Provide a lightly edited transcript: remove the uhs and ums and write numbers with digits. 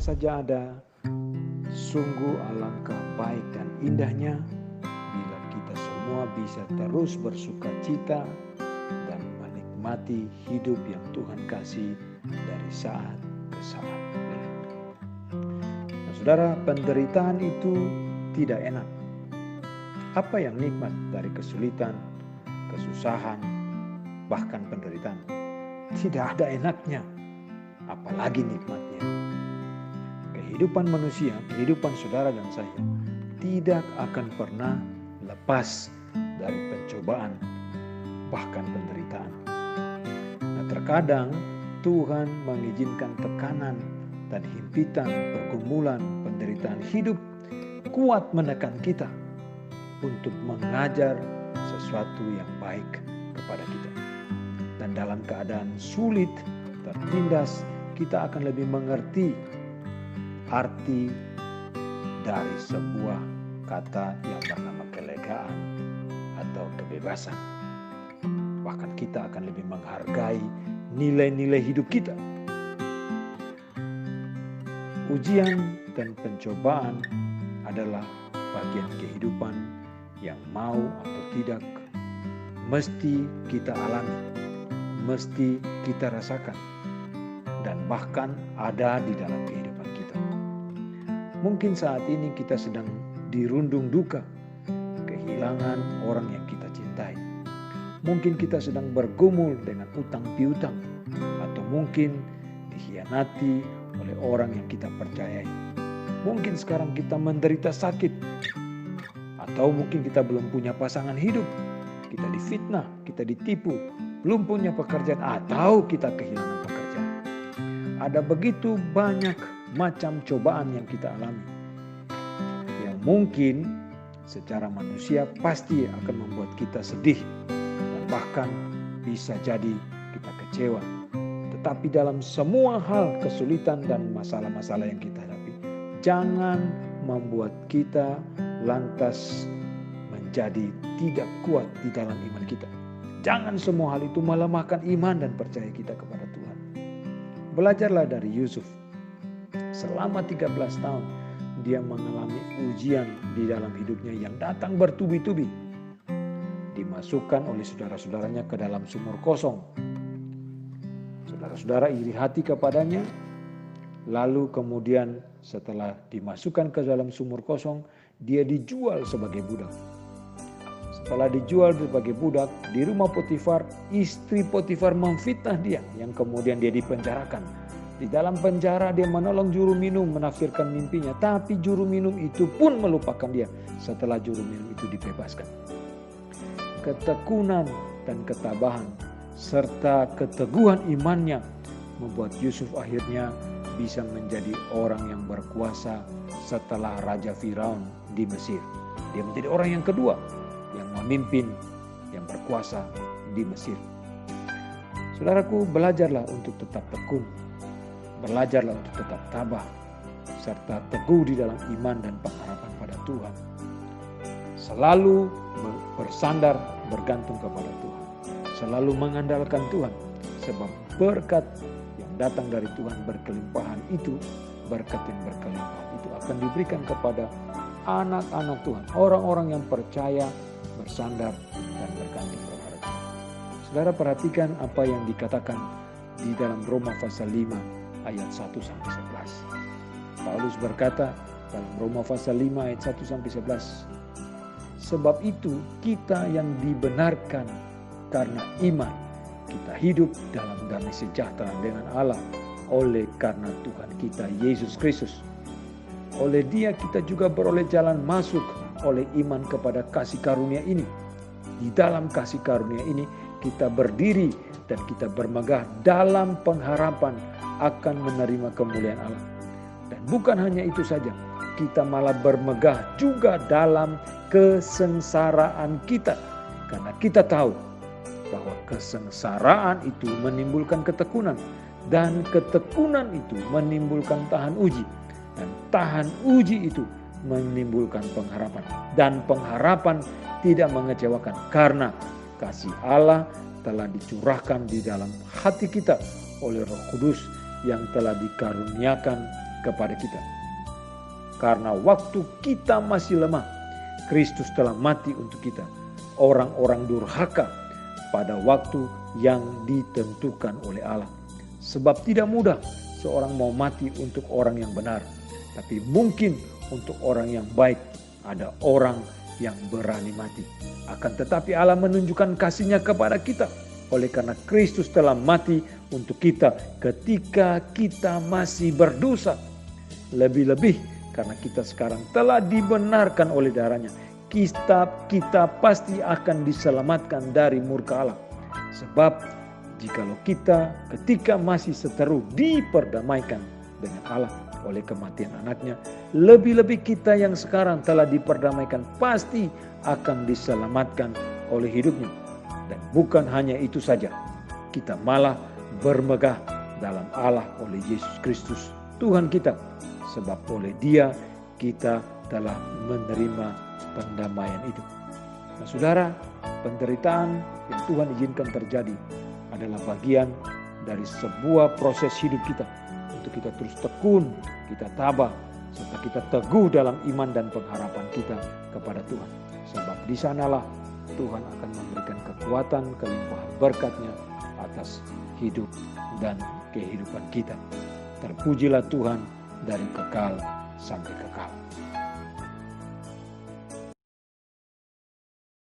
saja ada, sungguh alangkah baik dan indahnya bila kita semua bisa terus bersuka cita dan menikmati hidup yang Tuhan kasih dari saat ke saat. Nah, saudara, penderitaan itu tidak enak. Apa yang nikmat dari kesulitan, kesusahan, bahkan penderitaan? Tidak ada enaknya, apalagi nikmatnya. Kehidupan manusia, kehidupan saudara dan saya tidak akan pernah lepas dari pencobaan, bahkan penderitaan. Nah, terkadang Tuhan mengizinkan tekanan dan himpitan, pergumulan, penderitaan hidup kuat menekan kita untuk mengajar sesuatu yang baik kepada kita. Dan dalam keadaan sulit, tertindas, kita akan lebih mengerti arti dari sebuah kata yang bernama kelegaan atau kebebasan. Bahkan kita akan lebih menghargai nilai-nilai hidup kita. Ujian dan pencobaan adalah bagian kehidupan yang mau atau tidak mesti kita alami, mesti kita rasakan, dan bahkan ada di dalam kehidupan kita. Mungkin saat ini kita sedang dirundung duka, kehilangan orang yang kita cintai. Mungkin kita sedang bergumul dengan utang piutang, atau mungkin dikhianati oleh orang yang kita percayai. Mungkin sekarang kita menderita sakit, atau mungkin kita belum punya pasangan hidup, kita difitnah, kita ditipu, belum punya pekerjaan, atau kita kehilangan pekerjaan. Ada begitu banyak macam cobaan yang kita alami, yang mungkin secara manusia pasti akan membuat kita sedih, dan bahkan bisa jadi kita kecewa. Tetapi dalam semua hal kesulitan dan masalah-masalah yang kita hadapi, jangan membuat kita lantas menjadi tidak kuat di dalam iman kita. Jangan semua hal itu melemahkan iman dan percaya kita kepada Tuhan. Belajarlah dari Yusuf. Selama 13 tahun dia mengalami ujian di dalam hidupnya yang datang bertubi-tubi. Dimasukkan oleh saudara-saudaranya ke dalam sumur kosong. Saudara-saudara iri hati kepadanya. Lalu kemudian setelah dimasukkan ke dalam sumur kosong, dia dijual sebagai budak. Setelah dijual sebagai budak di rumah Potifar, istri Potifar memfitnah dia, yang kemudian dia dipenjarakan. Di dalam penjara dia menolong juru minum menafsirkan mimpinya, tapi juru minum itu pun melupakan dia setelah juru minum itu dibebaskan. Ketekunan dan ketabahan serta keteguhan imannya membuat Yusuf akhirnya bisa menjadi orang yang berkuasa setelah Raja Firaun di Mesir. Dia menjadi orang yang kedua yang memimpin, yang berkuasa di Mesir. Saudaraku, belajarlah untuk tetap tekun. Belajarlah untuk tetap tabah, serta teguh di dalam iman dan pengharapan pada Tuhan. Selalu bersandar, bergantung kepada Tuhan. Selalu mengandalkan Tuhan, sebab berkat yang datang dari Tuhan berkelimpahan itu, berkat yang berkelimpahan itu akan diberikan kepada anak-anak Tuhan, orang-orang yang percaya, bersandar, dan bergantung kepada Tuhan. Saudara, perhatikan apa yang dikatakan di dalam Roma pasal 5 ayat 1-11. Paulus berkata dalam Roma pasal 5 ayat 1-11, sebab itu kita yang dibenarkan karena iman, kita hidup dalam damai sejahtera dengan Allah oleh karena Tuhan kita Yesus Kristus. Oleh Dia kita juga beroleh jalan masuk oleh iman kepada kasih karunia ini. Di dalam kasih karunia ini kita berdiri dan kita bermegah dalam pengharapan akan menerima kemuliaan Allah. Dan bukan hanya itu saja, kita malah bermegah juga dalam kesengsaraan kita. Karena kita tahu bahwa kesengsaraan itu menimbulkan ketekunan. Dan ketekunan itu menimbulkan tahan uji. Dan tahan uji itu menimbulkan pengharapan. Dan pengharapan tidak mengecewakan. Karena kasih Allah telah dicurahkan di dalam hati kita oleh Roh Kudus yang telah dikaruniakan kepada kita. Karena waktu kita masih lemah, Kristus telah mati untuk kita, orang-orang durhaka, pada waktu yang ditentukan oleh Allah. Sebab tidak mudah seorang mau mati untuk orang yang benar, tapi mungkin untuk orang yang baik ada orang yang berani mati. Akan tetapi Allah menunjukkan kasih-Nya kepada kita oleh karena Kristus telah mati untuk kita ketika kita masih berdosa. Lebih-lebih karena kita sekarang telah dibenarkan oleh darah-Nya, kita pasti akan diselamatkan dari murka Allah. Sebab jikalau kita ketika masih seteru diperdamaikan dengan Allah oleh kematian anaknya, lebih-lebih kita yang sekarang telah diperdamaikan pasti akan diselamatkan oleh hidupnya. Dan bukan hanya itu saja, kita malah bermegah dalam Allah oleh Yesus Kristus Tuhan kita. Sebab oleh Dia kita telah menerima pendamaian itu. Nah saudara, penderitaan yang Tuhan izinkan terjadi adalah bagian dari sebuah proses hidup kita. Untuk kita terus tekun, kita tabah, serta kita teguh dalam iman dan pengharapan kita kepada Tuhan. Sebab di sanalah Tuhan akan memberikan kekuatan, kelimpahan berkat-Nya atas hidup dan kehidupan kita. Terpujilah Tuhan dari kekal sampai kekal.